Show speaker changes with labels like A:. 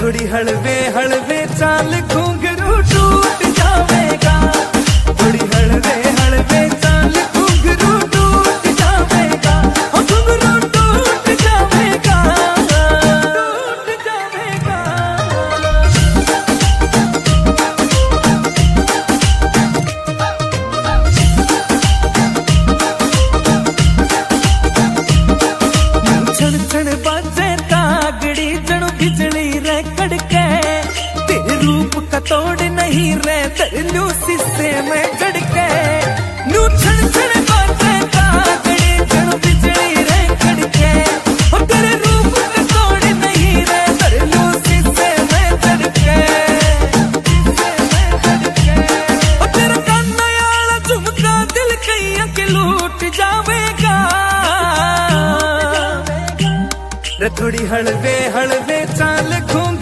A: थोड़ी हलवे हलवे चाल घुंघरू टूट जावेगा, थोड़ी हलवे हलवे चाल घुंघरू टूट जावेगा, घुंघरू टूट जावेगा, टूट जावेगा। छण छण बाजे तागड़ी जणु बिजली रे कड़के, तेरे रूप का तोड़ नहीं रे तरलू शीशे में चढ़के। नू छण छण बाजे तागड़ी जणु बिजली रे कड़के, और तेरे रूप का तोड़ नहीं रे तरलू शीशे में चढ़के, और तेरा काना याला झुमका दिल कईया के लूट जावेगा। रे थोड़ी हलवे हलवे चाल घूम